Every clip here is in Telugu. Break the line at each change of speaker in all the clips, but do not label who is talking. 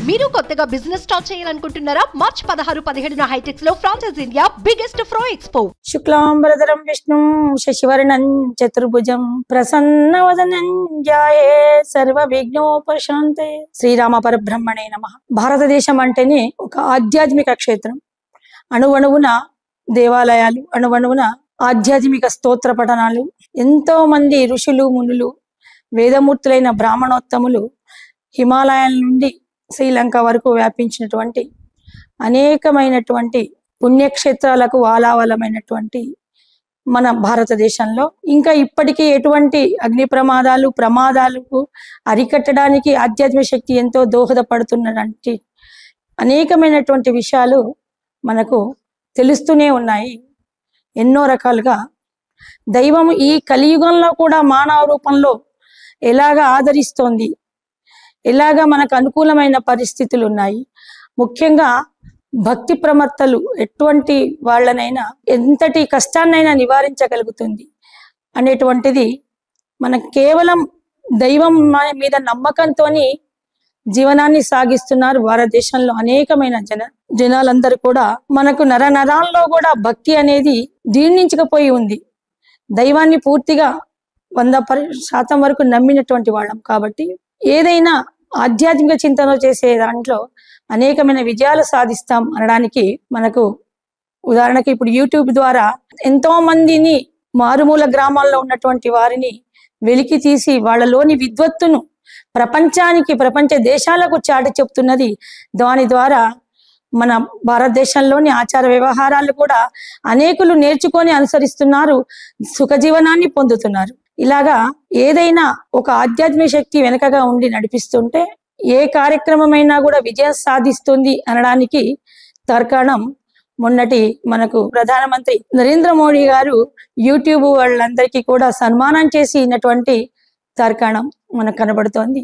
మీరు కొత్తగా బిజినెస్ స్టార్ట్ చేయాలనుకుంటున్నారా? మార్చ్ 16-17 హైటెక్స్ లో ఫ్రాన్సెస్ ఇండియా బిగ్గెస్ట్ ఫ్రో ఎక్స్పో.
శుక్లాంబరధరం విష్ణుం శశివర్ణం చతుర్భుజం ప్రసన్నవదనం ధ్యాయే సర్వ విఘ్నోపశాంతే. శ్రీరామ పరబ్రహ్మణే నమః. భారతదేశం అంటేనే ఒక ఆధ్యాత్మిక క్షేత్రం. అణువణువున దేవాలయాలు, అణువణువున ఆధ్యాత్మిక స్తోత్ర పఠనాలు, ఎంతో మంది ఋషులు మునులు వేదమూర్తులైన బ్రాహ్మణోత్తములు హిమాలయాల నుండి శ్రీలంక వరకు వ్యాపించినటువంటి అనేకమైనటువంటి పుణ్యక్షేత్రాలకు వాలావలమైనటువంటి మన భారతదేశంలో ఇంకా ఇప్పటికీ ఎటువంటి అగ్ని ప్రమాదాలకు అరికట్టడానికి ఆధ్యాత్మిక శక్తి ఎంతో దోహదపడుతున్నటువంటి అనేకమైనటువంటి విషయాలు మనకు తెలుస్తూనే ఉన్నాయి. ఎన్నో రకాలుగా దైవం ఈ కలియుగంలో కూడా మానవ రూపంలో ఎలాగ ఆదరిస్తోంది, ఎలాగా మనకు అనుకూలమైన పరిస్థితులు ఉన్నాయి. ముఖ్యంగా భక్తి ప్రమత్తలు ఎటువంటి వాళ్ళనైనా ఎంతటి కష్టాన్నైనా నివారించగలుగుతుంది అనేటువంటిది మనకు కేవలం దైవం మీద నమ్మకంతో జీవనాన్ని సాగిస్తున్నారు భారతదేశంలో అనేకమైన జనాలందరూ కూడా. మనకు నరాల్లో కూడా భక్తి అనేది జీర్ణించకపోయి ఉంది. దైవాన్ని పూర్తిగా 100% వరకు నమ్మినటువంటి వాళ్ళం కాబట్టి ఏదైనా ఆధ్యాత్మిక చింతన చేసే దాంట్లో అనేకమైన విజయాలు సాధిస్తాం అనడానికి మనకు ఉదాహరణకి ఇప్పుడు యూట్యూబ్ ద్వారా ఎంతో మందిని మారుమూల గ్రామాల్లో ఉన్నటువంటి వారిని వెలికి తీసి వాళ్ళలోని విద్వత్తును ప్రపంచ దేశాలకు చాటి చెప్తున్నది. దాని ద్వారా మన భారతదేశంలోని ఆచార వ్యవహారాలు కూడా అనేకులు నేర్చుకొని అనుసరిస్తున్నారు, సుఖజీవనాన్ని పొందుతున్నారు. ఇలాగా ఏదైనా ఒక ఆధ్యాత్మిక శక్తి వెనకగా ఉండి నడిపిస్తుంటే ఏ కార్యక్రమమైనా కూడా విజయం సాధిస్తుంది అనడానికి తర్కాణం మొన్నటి మనకు ప్రధానమంత్రి నరేంద్ర మోడీ గారు యూట్యూబ్ వాళ్ళందరికీ కూడా సన్మానం చేసినటువంటి తర్కాణం మనకు కనబడుతోంది.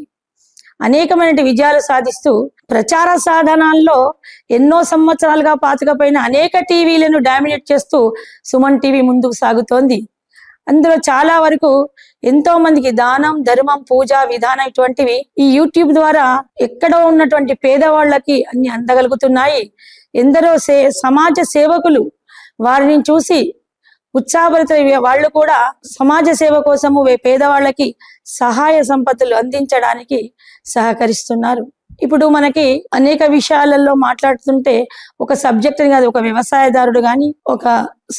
అనేకమైన విజయాలు సాధిస్తూ ప్రచార సాధనాల్లో ఎన్నో సంవత్సరాలుగా పాతుకపోయిన అనేక టీవీలను డామినేట్ చేస్తూ సుమన్ టీవీ ముందుకు సాగుతోంది. అందులో చాలా వరకు ఎంతో మందికి దానం, ధర్మం, పూజ విధానం ఇటువంటివి ఈ యూట్యూబ్ ద్వారా ఎక్కడో ఉన్నటువంటి పేదవాళ్ళకి అన్ని అందగలుగుతున్నాయి. ఎందరో సమాజ సేవకులు వారిని చూసి ఉత్సాహభరిత వాళ్ళు కూడా సమాజ సేవ కోసము పేదవాళ్ళకి సహాయ సంపత్తులు అందించడానికి సహకరిస్తున్నారు. ఇప్పుడు మనకి అనేక విషయాలలో మాట్లాడుతుంటే ఒక సబ్జెక్ట్ కాదు, ఒక వ్యవసాయదారుడు కానీ, ఒక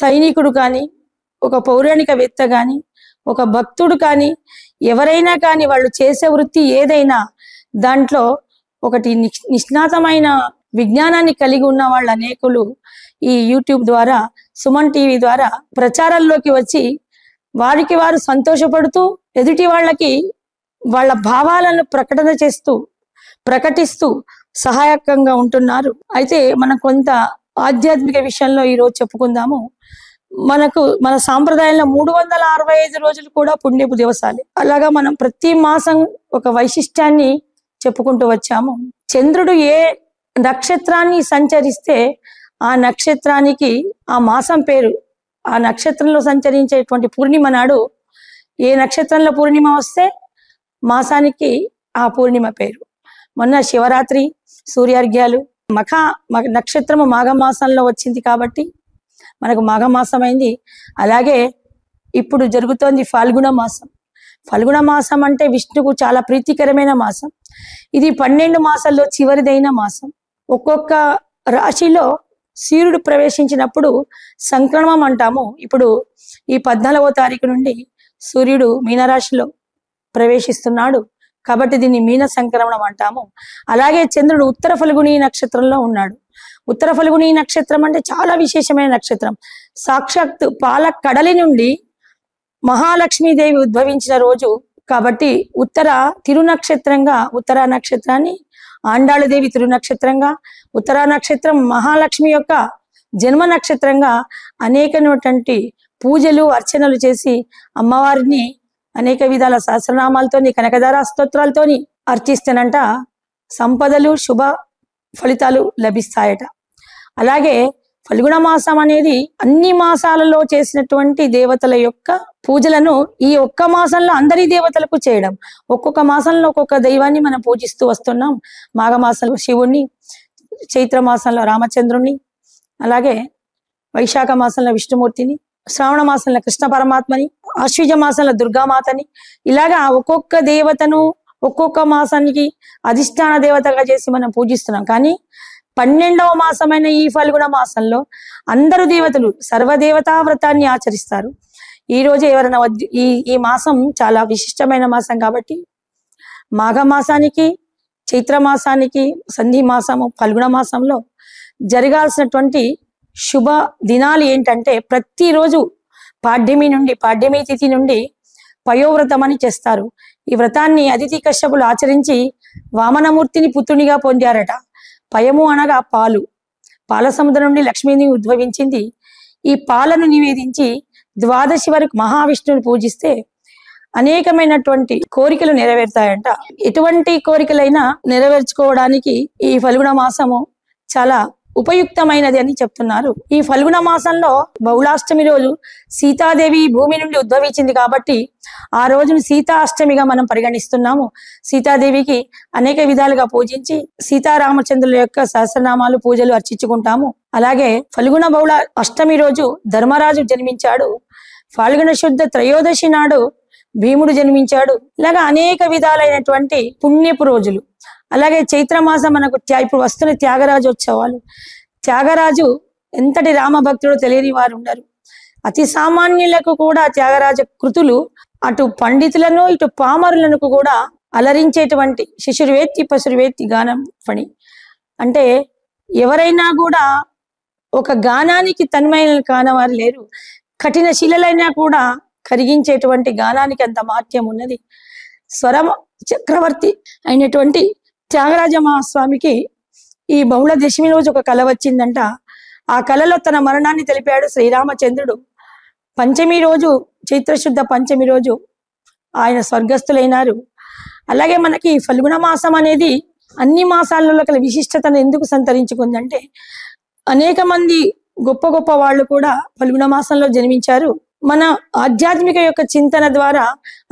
సైనికుడు కానీ, ఒక పౌరాణికవేత్త కానీ, ఒక భక్తుడు కానీ, ఎవరైనా కానీ వాళ్ళు చేసే వృత్తి ఏదైనా దాంట్లో ఒకటి నిష్ణాతమైన విజ్ఞానాన్ని కలిగి ఉన్న వాళ్ళు అనేకులు ఈ యూట్యూబ్ ద్వారా, సుమన్ టీవీ ద్వారా ప్రచారాల్లోకి వచ్చి వారికి వారు సంతోషపడుతూ ఎదుటి వాళ్ళకి వాళ్ళ భావాలను ప్రకటిస్తూ సహాయకంగా ఉంటున్నారు. అయితే మనం కొంత ఆధ్యాత్మిక విషయంలో ఈరోజు చెప్పుకుందాము. మన సాంప్రదాయంలో 365 రోజులు కూడా పుణ్యపు దివసాలే. అలాగా మనం ప్రతి మాసం ఒక వైశిష్ట్యాన్ని చెప్పుకుంటూ వచ్చాము. చంద్రుడు ఏ నక్షత్రాన్ని సంచరిస్తే ఆ నక్షత్రానికి ఆ మాసం పేరు, ఆ నక్షత్రంలో సంచరించేటువంటి పూర్ణిమ నాడు ఏ నక్షత్రంలో పూర్ణిమ వస్తే మాసానికి ఆ పూర్ణిమ పేరు. మొన్న శివరాత్రి, సూర్యార్ఘ్యాలు, నక్షత్రము మాఘమాసంలో వచ్చింది కాబట్టి మనకు మాఘమాసం అయింది. అలాగే ఇప్పుడు జరుగుతోంది ఫాల్గుణ మాసం. ఫాల్గుణ మాసం అంటే విష్ణుకు చాలా ప్రీతికరమైన మాసం. ఇది 12 మాసాల్లో చివరిదైన మాసం. ఒక్కొక్క రాశిలో సూర్యుడు ప్రవేశించినప్పుడు సంక్రమణం అంటాము. ఇప్పుడు ఈ 14వ తారీఖు నుండి సూర్యుడు మీనరాశిలో ప్రవేశిస్తున్నాడు కాబట్టి దీన్ని మీన సంక్రమణం అంటాము. అలాగే చంద్రుడు ఉత్తర ఫల్గుణి నక్షత్రంలో ఉన్నాడు. ఉత్తర ఫల్గుణి నక్షత్రం అంటే చాలా విశేషమైన నక్షత్రం. సాక్షాత్ పాల కడలి నుండి మహాలక్ష్మీదేవి ఉద్భవించిన రోజు కాబట్టి ఉత్తర నక్షత్రాన్ని ఆండాళదేవి తిరునక్షత్రంగా, ఉత్తర నక్షత్రం మహాలక్ష్మి యొక్క జన్మ నక్షత్రంగా అనేకమైనటువంటి పూజలు అర్చనలు చేసి అమ్మవారిని అనేక విధాల సహస్రనామాలతోని, కనకధార స్తోత్రాలతోని అర్చిస్తేనంట సంపదలు, శుభ ఫలితాలు లభిస్తాయట. అలాగే ఫల్గుణ మాసం అనేది అన్ని మాసాలలో చేసినటువంటి దేవతల యొక్క పూజలను ఈ ఒక్క మాసంలో అందరి దేవతలకు చేయడం. ఒక్కొక్క మాసంలో ఒక్కొక్క దైవాన్ని మనం పూజిస్తూ వస్తున్నాం. మాఘమాసంలో శివుణ్ణి, చైత్ర మాసంలో రామచంద్రుణ్ణి, అలాగే వైశాఖ మాసంలో విష్ణుమూర్తిని, శ్రావణ మాసంలో కృష్ణ పరమాత్మని, ఆశ్వీజ మాసంలో దుర్గామాతని, ఇలాగా ఒక్కొక్క దేవతను ఒక్కొక్క మాసానికి అధిష్టాన దేవతగా చేసి మనం పూజిస్తున్నాం. కానీ 12వ మాసమైన ఈ ఫల్గుణ మాసంలో అందరు దేవతలు సర్వదేవతా వ్రతాన్ని ఆచరిస్తారు. ఈ రోజు ఎవరైనా ఈ మాసం చాలా విశిష్టమైన మాసం కాబట్టి మాఘ మాసానికి, చైత్ర మాసానికి, సంధి మాసము, ఫల్గుణ మాసంలో జరగాల్సినటువంటి శుభ దినాలు ఏంటంటే ప్రతిరోజు పాడ్యమి తిథి నుండి పయోవ్రతం అని చేస్తారు. ఈ వ్రతాన్ని అదితి కశ్యపులు ఆచరించి వామనమూర్తిని పుత్రునిగా పొందారట. పయము అనగా పాలు. పాల సముద్రం నుండి లక్ష్మిని ఉద్భవించింది. ఈ పాలను నివేదించి ద్వాదశి వరకు మహావిష్ణువుని పూజిస్తే అనేకమైనటువంటి కోరికలు నెరవేరుతాయంట. ఎటువంటి కోరికలైనా నెరవేర్చుకోవడానికి ఈ ఫల్గుణ మాసము చాలా ఉపయుక్తమైనది అని చెప్తున్నారు. ఈ ఫల్గుణ మాసంలో బహుళాష్టమి రోజు సీతాదేవి భూమి నుండి ఉద్భవించింది కాబట్టి ఆ రోజును సీతా అష్టమిగా మనం పరిగణిస్తున్నాము. సీతాదేవికి అనేక విధాలుగా పూజించి సీతారామచంద్రుల యొక్క సహస్రనామాలు, పూజలు అర్చించుకుంటాము. అలాగే ఫల్గుణ బహుళ అష్టమి రోజు ధర్మరాజు జన్మించాడు. ఫల్గుణ శుద్ధ త్రయోదశి నాడు భీముడు జన్మించాడు. ఇలాగా అనేక విధాలైనటువంటి పుణ్యపు రోజులు. అలాగే చైత్రమాసం మనకు ఇప్పుడు వస్తున్న త్యాగరాజోత్సవాలు. త్యాగరాజు ఎంతటి రామభక్తుడో తెలియని వారు ఉండరు. అతి సామాన్యులకు కూడా త్యాగరాజ కృతులు అటు పండితులను ఇటు పామరులను కూడా అలరించేటువంటి శిశుర్వేత్తి పశుర్వేత్తి గానం పని. అంటే ఎవరైనా కూడా ఒక గానానికి తన్మయం కానవారు లేరు. కఠిన శిలలైనా కూడా కరిగించేటువంటి గానానికి అంత మహత్యం ఉన్నది. స్వరం చక్రవర్తి అయినటువంటి త్యాగరాజ మహాస్వామికి ఈ బహుళ దశమి రోజు ఒక కళ వచ్చిందంట. ఆ కళలో తన మరణాన్ని తెలిపాడు శ్రీరామచంద్రుడు. పంచమి రోజు, చైత్రశుద్ధ పంచమి రోజు ఆయన స్వర్గస్థులైనారు. అలాగే మనకి ఫల్గుణ మాసం అనేది అన్ని మాసాలలో కల విశిష్టతను ఎందుకు సంతరించుకుందంటే అనేక మంది గొప్ప గొప్ప వాళ్ళు కూడా ఫల్గుణ మాసంలో జన్మించారు. మన ఆధ్యాత్మిక యొక్క చింతన ద్వారా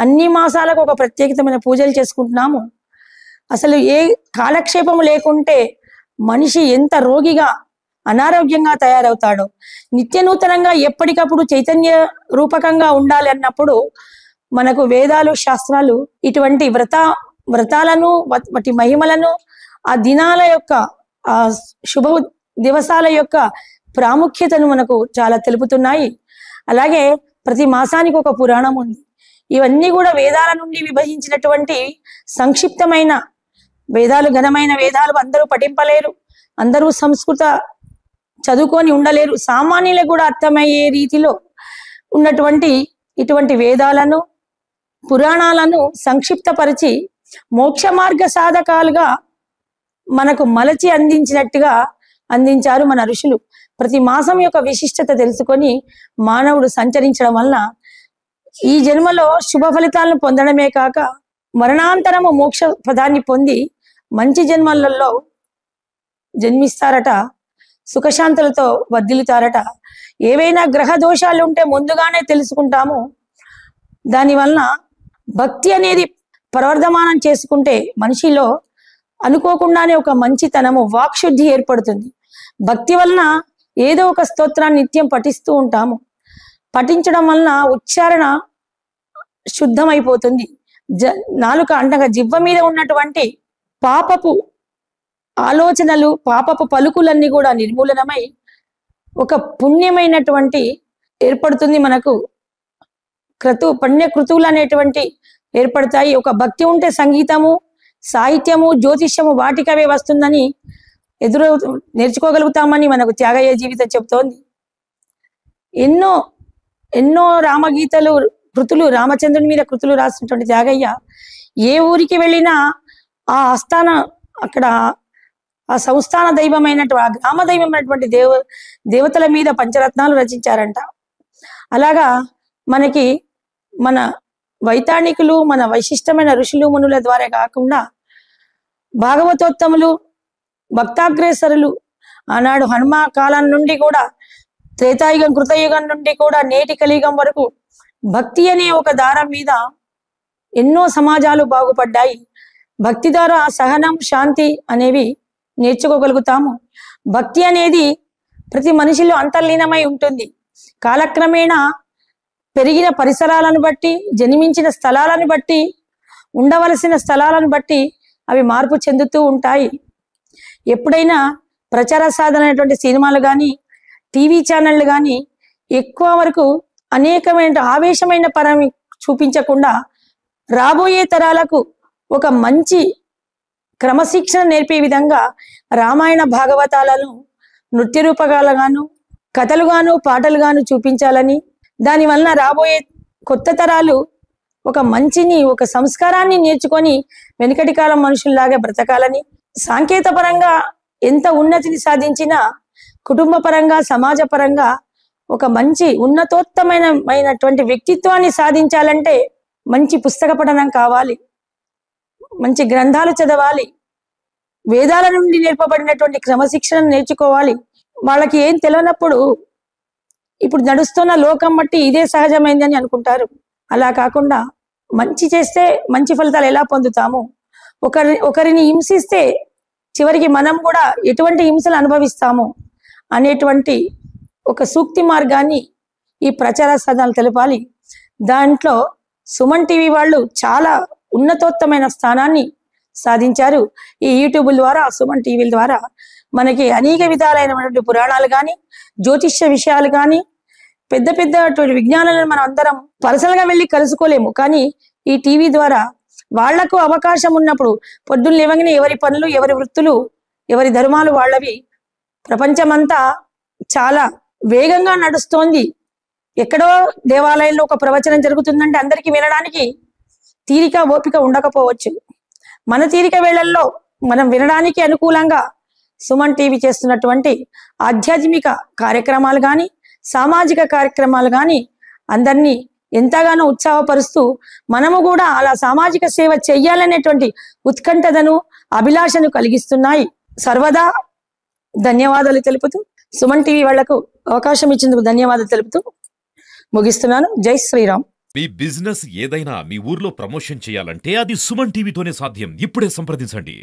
అన్ని మాసాలకు ఒక ప్రత్యేకమైన పూజలు చేసుకుంటున్నాము. అసలు ఏ కాలక్షేపము లేకుంటే మనిషి ఎంత రోగిగా, అనారోగ్యంగా తయారవుతాడో. నిత్య నూతనంగా ఎప్పటికప్పుడు చైతన్య రూపకంగా ఉండాలి అన్నప్పుడు మనకు వేదాలు, శాస్త్రాలు ఇటువంటి వ్రతాలను, వాటి మహిమలను, ఆ దినాల యొక్క, ఆ శుభ దివసాల యొక్క ప్రాముఖ్యతను మనకు చాలా తెలుపుతున్నాయి. అలాగే ప్రతి మాసానికి ఒక పురాణం ఉంది. ఇవన్నీ కూడా వేదాల నుండి విభజించినటువంటి సంక్షిప్తమైన వేదాలు. ఘనమైన వేదాలు అందరూ పఠింపలేరు, అందరూ సంస్కృత చదువుకొని ఉండలేరు. సామాన్యులకు కూడా అర్థమయ్యే రీతిలో ఉన్నటువంటి ఇటువంటి వేదాలను, పురాణాలను సంక్షిప్తపరిచి మోక్ష మార్గ సాధకాలుగా మనకు మలచి అందించారు మన ఋషులు. ప్రతి మాసం యొక్క విశిష్టత తెలుసుకొని మానవుడు సంచరించడం వలన ఈ జన్మలో శుభ ఫలితాలను పొందడమే కాక మరణాంతరము మోక్ష పదాన్ని పొంది మంచి జన్మలలో జన్మిస్తారట, సుఖశాంతులతో వర్ధిల్లుతారట. ఏవైనా గ్రహ దోషాలు ఉంటే ముందుగానే తెలుసుకుంటాము. దానివలన భక్తి అనేది ప్రవర్ధమానం చేసుకుంటే మనిషిలో అనుకోకుండానే ఒక మంచితనము, వాక్శుద్ధి ఏర్పడుతుంది. భక్తి వలన ఏదో ఒక స్తోత్రాన్ని నిత్యం పఠిస్తూ ఉంటాము. పఠించడం వలన ఉచ్చారణ శుద్ధమైపోతుంది. నాలుక అంటగా జివ్వ మీద ఉన్నటువంటి పాపపు ఆలోచనలు, పాపపు పలుకులన్నీ కూడా నిర్మూలనమై ఒక పుణ్యమైనటువంటి ఏర్పడుతుంది. మనకు పుణ్యకృతువులు అనేటువంటి ఏర్పడతాయి. ఒక భక్తి ఉంటే సంగీతము, సాహిత్యము, జ్యోతిష్యము వాటికవే వస్తుందని నేర్చుకోగలుగుతామని మనకు త్యాగయ్య జీవితం చెప్తోంది. ఎన్నో ఎన్నో రామగీతలు, కృతులు, రామచంద్రుని మీద కృతులు రాసినటువంటి త్యాగయ్య ఏ ఊరికి వెళ్ళినా ఆ ఆస్థాన, అక్కడ ఆ సంస్థాన దైవమైనటువంటి, ఆ గ్రామ దైవమైనటువంటి దేవతల మీద పంచరత్నాలు రచించారంట. అలాగా మనకి మన వైతాళికులు, మన వైశిష్టమైన ఋషులు మునుల ద్వారా కాకుండా భాగవతోత్తములు, భక్తాగ్రేసరులు, ఆనాడు హనుమ కాలం నుండి కూడా త్రేతాయుగం కృతయుగం నుండి కూడా నేటి కలియుగం వరకు భక్తి అనే ఒక దారం మీద ఎన్నో సమాజాలు బాగుపడ్డాయి. భక్తి ద్వారా సహనం శాంతి అనేవి నేర్చుకోగలుగుతాము. భక్తి అనేది ప్రతి మనిషిలో అంతర్లీనమై ఉంటుంది. కాలక్రమేణా పెరిగిన పరిసరాలను బట్టి, జన్మించిన స్థలాలను బట్టి, ఉండవలసిన స్థలాలను బట్టి అవి మార్పు చెందుతూ ఉంటాయి. ఎప్పుడైనా ప్రచార సాధన అనేటువంటి సినిమాలు కానీ టీవీ ఛానళ్ళు కానీ ఎక్కువ వరకు అనేకమైన ఆవేశమైన పరం చూపించకుండా రాబోయే తరాలకు ఒక మంచి క్రమశిక్షణ నేర్పే విధంగా రామాయణ భాగవతాలను నృత్య రూపకాలుగాను కథలుగాను పాటలుగాను చూపించాలని, దానివలన రాబోయే కొత్త తరాలు ఒక మంచిని ఒక సంస్కారాన్ని నేర్చుకొని వెనుకటి కాలం మనుషుల్లాగా బ్రతకాలని, సాంకేతిక పరంగా ఎంత ఉన్నతిని సాధించినా కుటుంబ పరంగా సమాజ పరంగా ఒక మంచి ఉన్నతోత్తమైనటువంటి వ్యక్తిత్వాన్ని సాధించాలంటే మంచి పుస్తక పఠనం కావాలి, మంచి గ్రంథాలు చదవాలి, వేదాల నుండి నేర్పబడినటువంటి క్రమశిక్షణను నేర్చుకోవాలి. వాళ్ళకి ఏం తెలియనప్పుడు ఇప్పుడు నడుస్తున్న లోకం బట్టి ఇదే సహజమైంది అని అనుకుంటారు. అలా కాకుండా మంచి చేస్తే మంచి ఫలితాలు ఎలా పొందుతాము, ఒకరిని హింసిస్తే చివరికి మనం కూడా ఎటువంటి హింసలు అనుభవిస్తాము అనేటువంటి ఒక సూక్తి మార్గాన్ని ఈ ప్రచార సాధనాలు తెలపాలి. దాంట్లో సుమన్ టీవీ వాళ్ళు చాలా ఉన్నతోత్తమైన స్థానాన్ని సాధించారు. ఈ యూట్యూబ్ ద్వారా, సుమన్ టీవీల ద్వారా మనకి అనేక విధాలైనటువంటి పురాణాలు కానీ, జ్యోతిష్య విషయాలు కానీ, పెద్ద పెద్ద విజ్ఞానాలను మనం అందరం పర్సనల్గా వెళ్ళి కలుసుకోలేము. కానీ ఈ టీవీ ద్వారా వాళ్లకు అవకాశం ఉన్నప్పుడు పొద్దున్న లేవగానే ఎవరి పనులు, ఎవరి వృత్తులు, ఎవరి ధర్మాలు వాళ్ళవి, ప్రపంచమంతా చాలా వేగంగా నడుస్తోంది. ఎక్కడో దేవాలయంలో ఒక ప్రవచనం జరుగుతుందంటే అందరికీ వినడానికి తీరిక ఓపిక ఉండకపోవచ్చు. మన తీరిక వేళల్లో మనం వినడానికి అనుకూలంగా సుమన్ టీవీ చేస్తున్నటువంటి ఆధ్యాత్మిక కార్యక్రమాలు కానీ, సామాజిక కార్యక్రమాలు కానీ అందరినీ ఎంతగానో ఉత్సాహపరుస్తూ మనము కూడా అలా సామాజిక సేవ చెయ్యాలనేటువంటి ఉత్కంఠతను, అభిలాషను కలిగిస్తున్నాయి. సర్వదా ధన్యవాదాలు తెలుపుతూ, సుమన్ టీవీ వాళ్లకు అవకాశం ఇచ్చేందుకు ధన్యవాదాలు తెలుపుతూ ముగిస్తున్నాను. జై శ్రీరామ్.
మీ బిజినెస్ ఏదైనా మీ ఊర్లో ప్రమోషన్ చేయాలంటే అది సుమన్ టీవీతోనే సాధ్యం. ఇప్పుడే సంప్రదించండి.